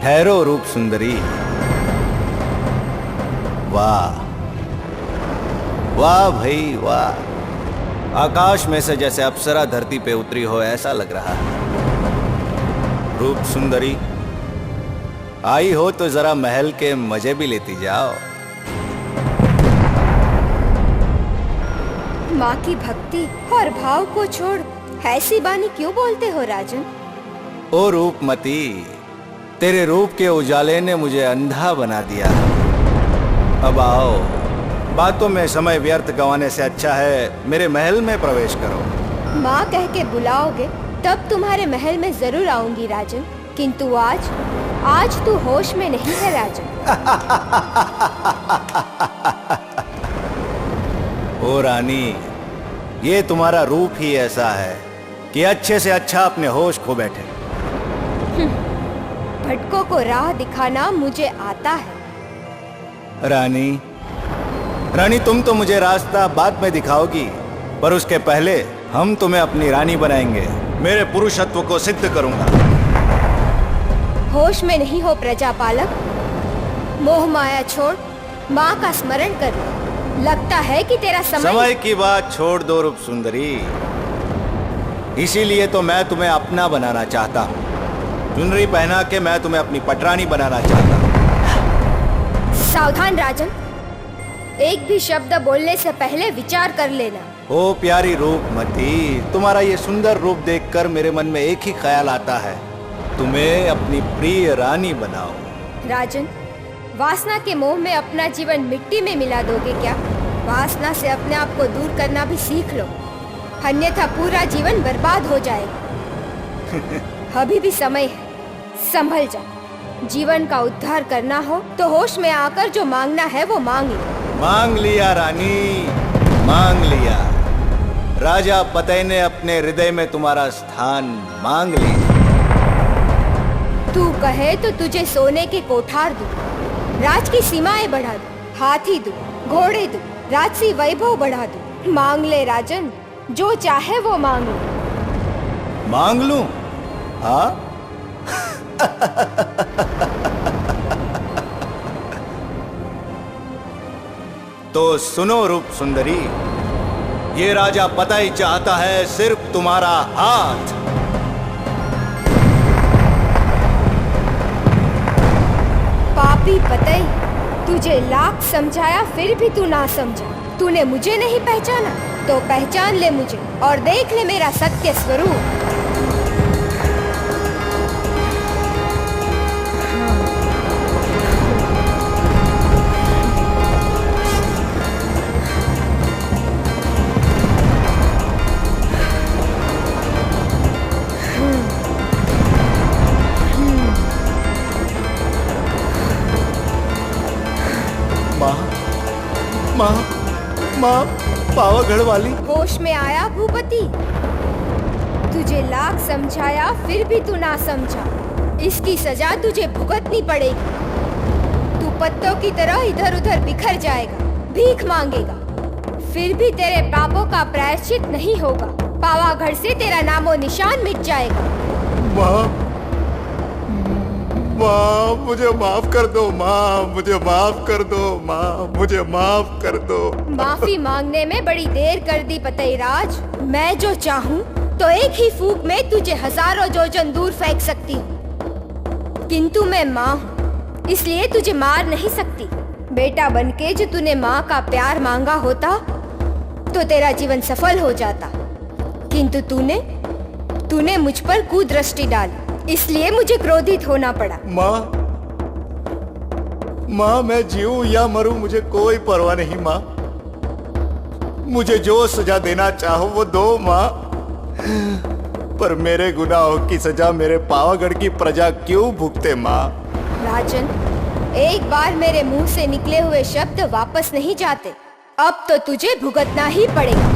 ठहरो रूप सुंदरी। वाह वाह भाई वाह, आकाश में से जैसे अप्सरा धरती पे उतरी हो ऐसा लग रहा है। रूप सुंदरी आई हो तो जरा महल के मजे भी लेती जाओ। माँ की भक्ति और भाव को छोड़ ऐसी बानी क्यों बोलते हो राजन? ओ रूपमती, तेरे रूप के उजाले ने मुझे अंधा बना दिया। अब आओ, बातों में समय व्यर्थ गंवाने से अच्छा है मेरे महल में प्रवेश करो। माँ कह के बुलाओगे तब तुम्हारे महल में जरूर आऊंगी राजन, किंतु आज तू होश में नहीं है राजन। ओ रानी, ये तुम्हारा रूप ही ऐसा है कि अच्छे से अच्छा अपने होश खो बैठे। भटकों को राह दिखाना मुझे आता है। रानी तुम तो मुझे रास्ता बाद में दिखाओगी, पर उसके पहले हम तुम्हें अपनी रानी बनाएंगे। मेरे पुरुषत्व को सिद्ध करूंगा। होश में नहीं हो प्रजापालक, मोह माया छोड़ माँ का स्मरण कर। लगता है कि तेरा समय की बात छोड़ दो रूप सुंदरी, इसीलिए तो मैं तुम्हें अपना बनाना चाहता हूँ। चुनरी पहना के मैं तुम्हें अपनी पटरानी बनाना चाहता हूँ। सावधान राजन, एक भी शब्द बोलने से पहले विचार कर लेना। ओ प्यारी रूपमती, तुम्हारा ये सुंदर रूप देखकर मेरे मन में एक ही ख्याल आता है, तुम्हें अपनी प्रिय रानी बनाओ। राजन, वासना के मोह में अपना जीवन मिट्टी में मिला दोगे क्या? वासना से अपने आप को दूर करना भी सीख लो, अन्यथा पूरा जीवन बर्बाद हो जाएगा। अभी भी समय है, संभल जा। जीवन का उद्धार करना हो तो होश में आकर जो मांगना है वो मांग लो। मांग लिया रानी, मांग लिया। राजा पतय ने अपने हृदय में तुम्हारा स्थान मांग लिया। तू कहे तो तुझे सोने के कोठार दूं, राज की सीमाएं बढ़ा दूं, हाथी दूं, घोड़े दूं, राजसी वैभव बढ़ा दूं। मांग ले राजन, जो चाहे वो मांग ले। मांग लूं? हाँ? तो सुनो रूप सुंदरी, ये राजा पतय चाहता है सिर्फ तुम्हारा हाथ। पापी पतय, तुझे लाख समझाया फिर भी तू ना समझा। तूने मुझे नहीं पहचाना तो पहचान ले मुझे और देख ले मेरा सत्य स्वरूप। माँ, पावागढ़ वाली। होश में आया भूपति? तुझे लाख समझाया फिर भी तू ना समझा। इसकी सजा तुझे भुगतनी पड़ेगी। तू पत्तों की तरह इधर उधर बिखर जाएगा, भीख मांगेगा, फिर भी तेरे पापों का प्रायश्चित नहीं होगा। पावागढ़ से तेरा नामो निशान मिट जाएगा। माँ, मुझे माफ कर दो। माँ, मुझे माफ कर दो। माँ, मुझे माफ कर दो। माफी मांगने में बड़ी देर कर दी पतईराज। मैं जो चाहूँ तो एक ही फूंक में तुझे हजारों योजन दूर फेंक सकती हूँ, किंतु मैं माँ हूँ, इसलिए तुझे मार नहीं सकती। बेटा बनके जो तूने माँ का प्यार मांगा होता तो तेरा जीवन सफल हो जाता, किंतु तूने मुझ पर कुदृष्टि डाली, इसलिए मुझे क्रोधित होना पड़ा। माँ, मैं जीऊं या मरूं मुझे कोई परवाह नहीं। माँ, मुझे जो सजा देना चाहो वो दो माँ, पर मेरे गुनाहों की सजा मेरे पावागढ़ की प्रजा क्यों भुगते माँ? राजन, एक बार मेरे मुंह से निकले हुए शब्द वापस नहीं जाते। अब तो तुझे भुगतना ही पड़ेगा।